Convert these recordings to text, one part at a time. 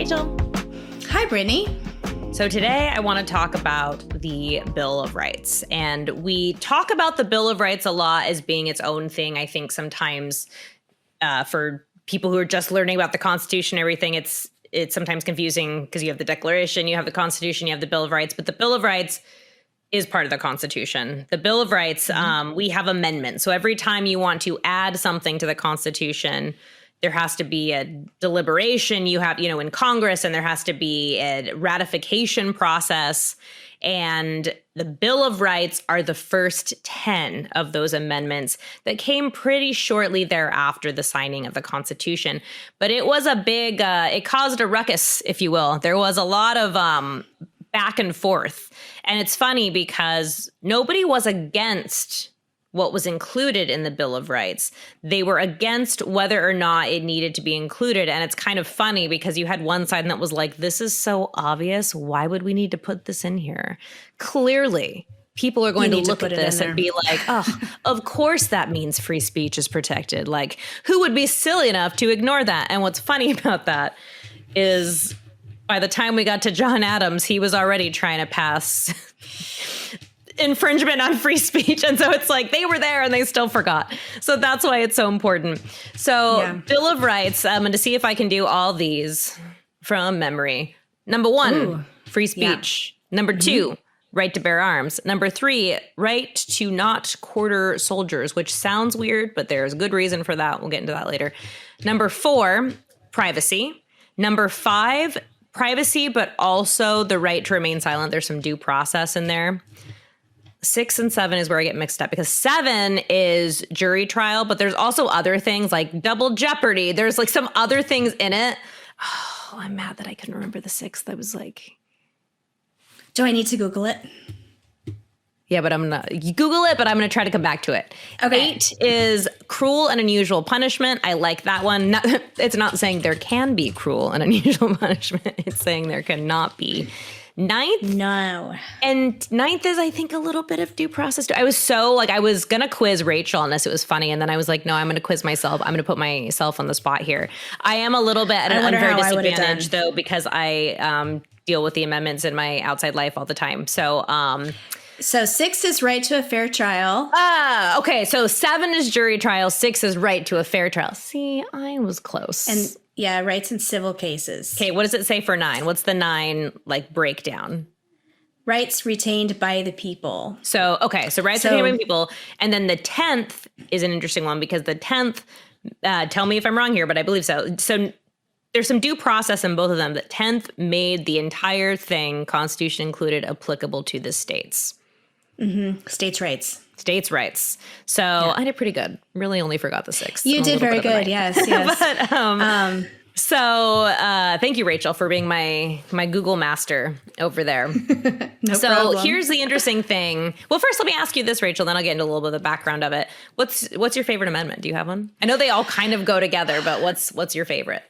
Rachel. Hi, Brittany. So today I want to talk about the Bill of Rights. And we talk about the Bill of Rights a lot as being its own thing. I think sometimes for people who are just learning about the Constitution and everything, it's sometimes confusing because you have the Declaration, you have the Constitution, you have the Bill of Rights. But the Bill of Rights is part of the Constitution. The Bill of Rights, we have amendments. So every time you want to add something to the Constitution, there has to be a deliberation you have, in Congress, and there has to be a ratification process. And the Bill of Rights are the first 10 of those amendments that came pretty shortly thereafter the signing of the Constitution. But it was a big, it caused a ruckus, if you will. There was a lot of back and forth. And it's funny because nobody was against what was included in the Bill of Rights. They were against whether or not it needed to be included. And it's kind of funny because you had one side that was like, this is so obvious. Why would we need to put this in here? Clearly, people are going to look at this and be like, oh, of course that means free speech is protected. Like, who would be silly enough to ignore that? And what's funny about that is by the time we got to John Adams, he was already trying to pass infringement on free speech. And so it's like they were there and they still forgot. So that's why it's so important. So Bill of Rights, I'm going to see if I can do all these from memory. Number one, free speech. Yeah. Number two, right to bear arms. Number three, right to not quarter soldiers, which sounds weird, but there's good reason for that. We'll get into that later. Number four, privacy. Number five, privacy, but also the right to remain silent. There's some due process in there. 6 and 7 is where I get mixed up because 7 is jury trial, but there's also other things like double jeopardy. There's like some other things in it. Oh, I'm mad that I couldn't remember the 6th. I was like, do I need to Google it? Yeah, but Google it, but I'm going to try to come back to it. Okay. 8 is cruel and unusual punishment. I like that one. It's not saying there can be cruel and unusual punishment. It's saying there cannot be. 9th? No. And 9th is, I think, a little bit of due process. I was I was going to quiz Rachel on this. It was funny. And then I was like, no, I'm going to quiz myself. I'm going to put myself on the spot here. I am a little bit at an unfair disadvantage, though, because I deal with the amendments in my outside life all the time. So 6 is right to a fair trial. Okay. So 7 is jury trial. 6 is right to a fair trial. See, I was close. And yeah, rights in civil cases. Okay, what does it say for 9? What's the 9 breakdown? Rights retained by the people. So rights retained by the people. And then the 10th is an interesting one because the 10th, tell me if I'm wrong here, but I believe so. So there's some due process in both of them. The 10th made the entire thing, Constitution included, applicable to the states. Mm-hmm. States' rights. States' rights. So I did pretty good. Really only forgot the 6th. You did very good. Yes. But, so thank you, Rachel, for being my Google master over there. No problem. Here's the interesting thing. Well, first, let me ask you this, Rachel, then I'll get into a little bit of the background of it. What's your favorite amendment? Do you have one? I know they all kind of go together, but what's your favorite?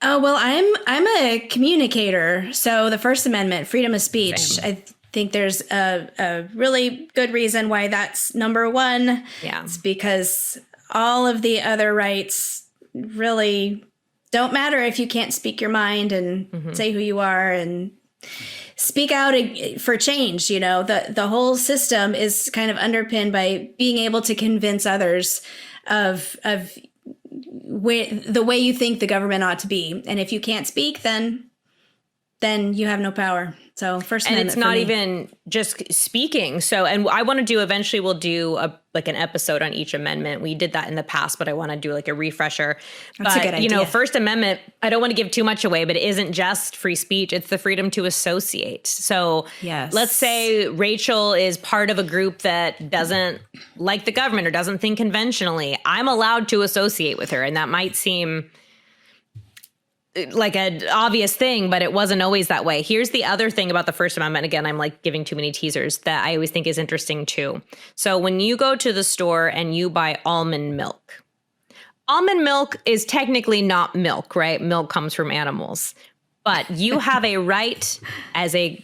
Oh, well, I'm a communicator. So the First Amendment, freedom of speech. Same. I think there's a really good reason why that's number one. Yeah. It's because all of the other rights really don't matter if you can't speak your mind and say who you are and speak out for change. The whole system is kind of underpinned by being able to convince others of the way you think the government ought to be. And if you can't speak, then you have no power. So First Amendment. And it's not even just speaking. So, and I want to do, eventually we'll do an episode on each amendment. We did that in the past, but I want to do a refresher. That's a good idea. First Amendment, I don't want to give too much away, but it isn't just free speech. It's the freedom to associate. So let's say Rachel is part of a group that doesn't like the government or doesn't think conventionally. I'm allowed to associate with her. And that might seem like an obvious thing, but it wasn't always that way. Here's the other thing about the First Amendment. Again, I'm giving too many teasers that I always think is interesting too. So when you go to the store and you buy almond milk is technically not milk, right? Milk comes from animals, but you have a right as a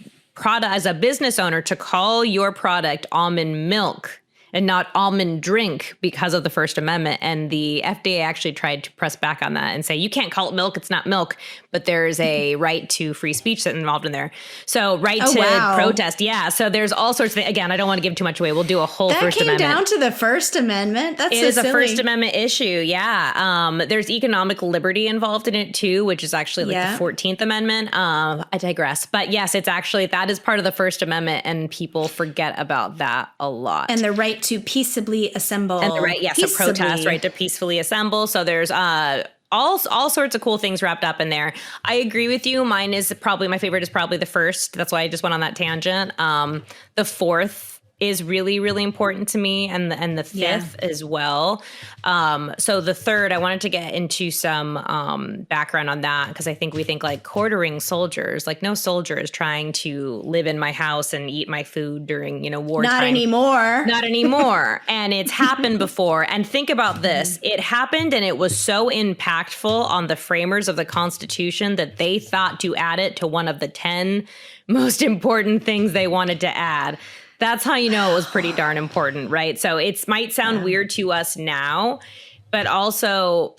business owner to call your product almond milk and not almond drink because of the First Amendment. And the FDA actually tried to press back on that and say, you can't call it milk. It's not milk. But there's a right to free speech that's involved in there. So protest. Yeah. So there's all sorts of things. Again, I don't want to give too much away. We'll do a whole First Amendment. That came down to the First Amendment? That's It is a First Amendment issue. Yeah. There's economic liberty involved in it too, which is actually like the 14th Amendment. I digress. But yes, it's actually, that is part of the First Amendment, and people forget about that a lot. And the right to peaceably assemble. And the right, so protest, right to peacefully assemble. So there's all sorts of cool things wrapped up in there. I agree with you. Mine is probably, my favorite is probably the first. That's why I just went on that tangent. The fourth is really, really important to me, and the fifth as well. So the third, I wanted to get into some background on that, because I think we think like quartering soldiers, like no soldier is trying to live in my house and eat my food during, wartime. Not anymore. Not anymore. And it's happened before. And think about this. It happened, and it was so impactful on the framers of the Constitution that they thought to add it to one of the 10 most important things they wanted to add. That's how you know it was pretty darn important, right? So it might sound weird to us now, but also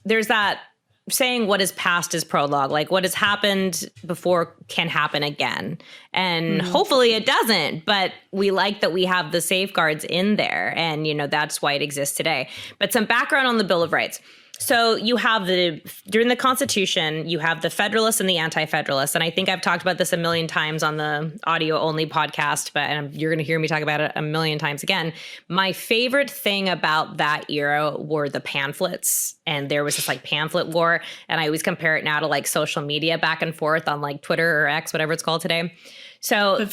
there's that saying, what is past is prologue. Like what has happened before can happen again. And hopefully it doesn't, but we like that we have the safeguards in there, and, that's why it exists today. But some background on the Bill of Rights. So you have during the Constitution, you have the Federalists and the Anti-Federalists. And I think I've talked about this a million times on the audio only podcast, but you're going to hear me talk about it a million times again. My favorite thing about that era were the pamphlets. And there was this like pamphlet war. And I always compare it now to like social media back and forth on like Twitter or X, whatever it's called today. So the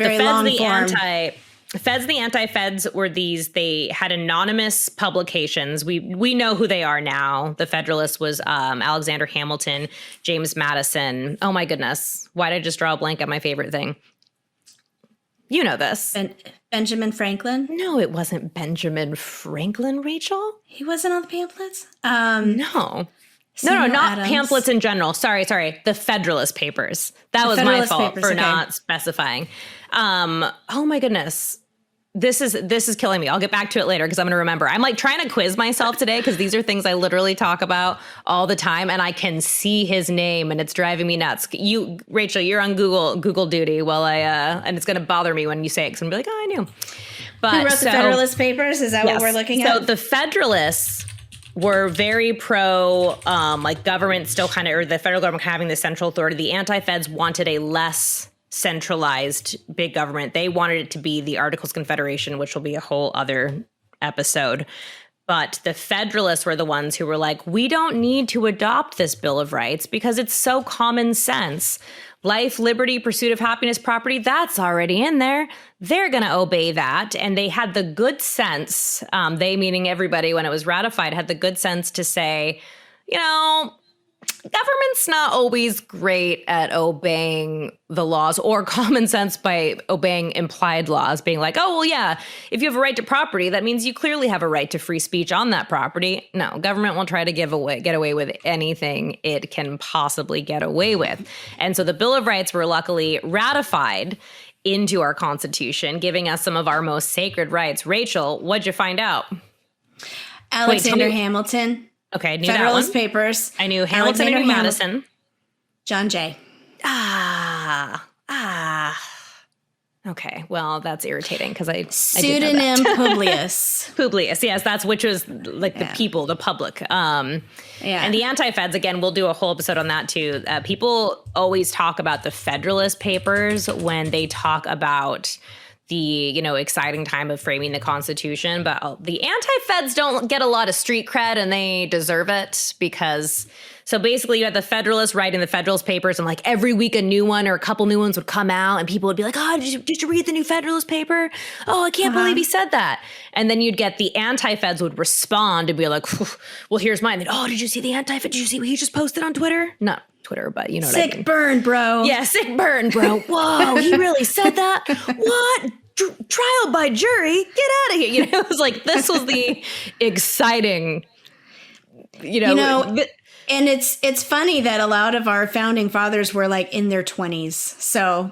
Feds, the anti-feds were they had anonymous publications. We know who they are now. The Federalist was Alexander Hamilton, James Madison. Oh my goodness. Why did I just draw a blank on my favorite thing? You know this. Benjamin Franklin? No, it wasn't Benjamin Franklin, Rachel. He wasn't on the pamphlets? No. Samuel No, not Adams. pamphlets in general. Sorry. The Federalist Papers. That was my fault for not specifying. Oh my goodness. This is killing me. I'll get back to it later because I'm going to remember. I'm like trying to quiz myself today because these are things I literally talk about all the time, and I can see his name and it's driving me nuts. Rachel, you're on Google duty while and it's going to bother me when you say it because I'm going to be like, oh, I knew. But who wrote the Federalist Papers? Is that what we're looking at? So the Federalists were very pro, like government still kind of, or the federal government having the central authority. The anti-feds wanted a less centralized big government. They wanted it to be the Articles of Confederation, which will be a whole other episode. But the Federalists were the ones who were like, we don't need to adopt this Bill of Rights because it's so common sense. Life, liberty, pursuit of happiness, property, that's already in there. They're going to obey that. And they had the good sense, they meaning everybody when it was ratified, had the good sense to say, government's not always great at obeying the laws, or common sense by obeying implied laws, being like, oh, well, yeah, if you have a right to property, that means you clearly have a right to free speech on that property. No, government will try to get away with anything it can possibly get away with. And so the Bill of Rights were luckily ratified into our Constitution, giving us some of our most sacred rights. Rachel, what'd you find out? Alexander Hamilton. Okay, I knew Federalist that one. Papers. I knew Hamilton and Madison. John Jay. Okay, well, that's irritating because I pseudonym Publius. Publius, yes, that's which was like the people, the public. And the anti-feds, again, we'll do a whole episode on that too. People always talk about the Federalist Papers when they talk about the, exciting time of framing the Constitution. But the anti-feds don't get a lot of street cred, and they deserve it because, so basically you had the Federalists writing the Federalist Papers, and like every week a new one or a couple new ones would come out, and people would be like, oh, did you read the new Federalist paper? Oh, I can't believe he said that. And then you'd get the anti-feds would respond and be like, well, here's mine. And, oh, did you see the anti-fed? Did you see what he just posted on Twitter? Not Twitter, but you know what I mean. Sick burn, bro. Yeah, sick burn, bro. Whoa, he really said that? What? Trial by jury? Get out of here. It was like, this was the exciting, and it's funny that a lot of our founding fathers were like in their 20s. So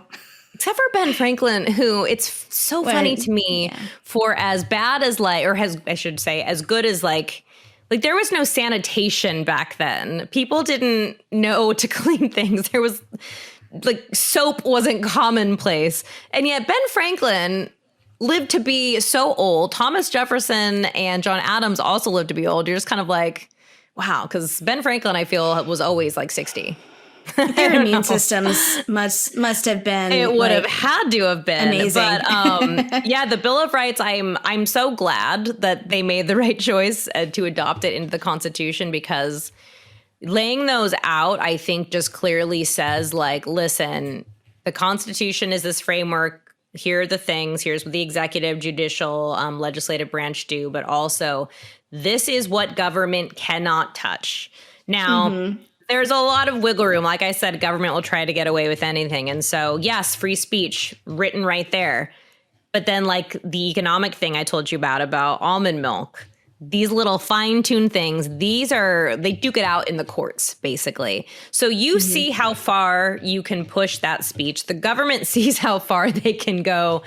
Except for Ben Franklin, who it's so funny to me for as bad as I should say, as good as like there was no sanitation back then. People didn't know to clean things. There was soap wasn't commonplace. And yet Ben Franklin lived to be so old. Thomas Jefferson and John Adams also lived to be old. You're just kind of like, wow, because Ben Franklin, I feel, was always like 60. Their immune systems must have been. It would have had to have been amazing. But yeah, the Bill of Rights. I'm so glad that they made the right choice to adopt it into the Constitution, because laying those out, I think, just clearly says listen, the Constitution is this framework. Here are the things. Here's what the executive, judicial, legislative branch do, but also this is what government cannot touch. Now. There's a lot of wiggle room. Like I said, government will try to get away with anything. And so, yes, free speech written right there. But then the economic thing I told you about almond milk, these little fine-tuned things, they duke it out in the courts, basically. So you see how far you can push that speech. The government sees how far they can go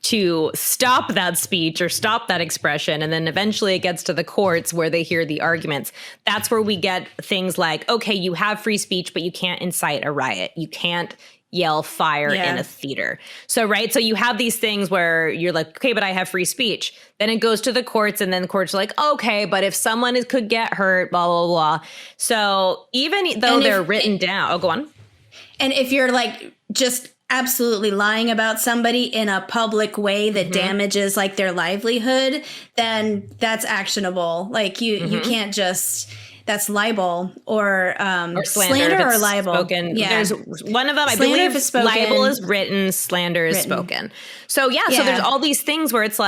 to stop that speech or stop that expression. And then eventually it gets to the courts where they hear the arguments. That's where we get things like, okay, you have free speech, but you can't incite a riot. You can't yell fire in a theater. So, right. So you have these things where you're like, okay, but I have free speech. Then it goes to the courts, and then the courts are like, okay, but if someone could get hurt, blah, blah, blah. So even though they're written down, go on. And if you're just absolutely lying about somebody in a public way that damages their livelihood, then that's actionable. You can't just, that's libel or slander or libel. Spoken. Yeah. There's one of them, I believe libel is written, slander is spoken. So so there's all these things where it's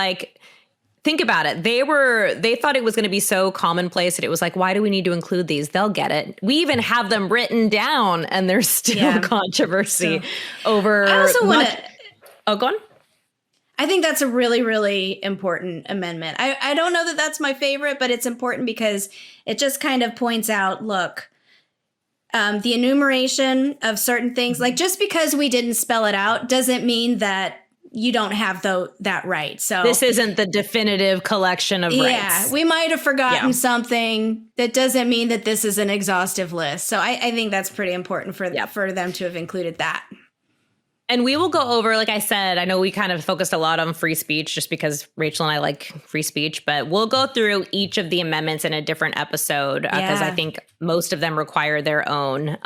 think about it. They thought it was going to be so commonplace that it was why do we need to include these? They'll get it. We even have them written down, and there's still controversy over. I also want to. Oh, go on. I think that's a really, really important amendment. I don't know that that's my favorite, but it's important because it just kind of points out, look, the enumeration of certain things, just because we didn't spell it out doesn't mean that you don't have that right. So this isn't the definitive collection of rights. Yeah, we might have forgotten something. That doesn't mean that this is an exhaustive list. So I think that's pretty important for them to have included that. And we will go over, like I said, I know we kind of focused a lot on free speech just because Rachel and I like free speech, but we'll go through each of the amendments in a different episode because I think most of them require their own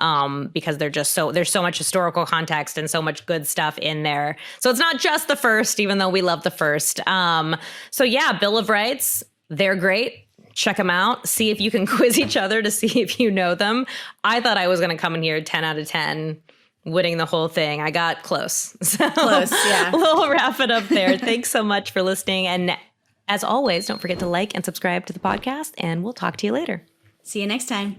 because there's so much historical context and so much good stuff in there. So it's not just the first, even though we love the first. So yeah, Bill of Rights, they're great. Check them out. See if you can quiz each other to see if you know them. I thought I was going to come in here 10 out of 10. Winning the whole thing. I got close. So close, yeah. We'll wrap it up there. Thanks so much for listening. And as always, don't forget to like and subscribe to the podcast, and we'll talk to you later. See you next time.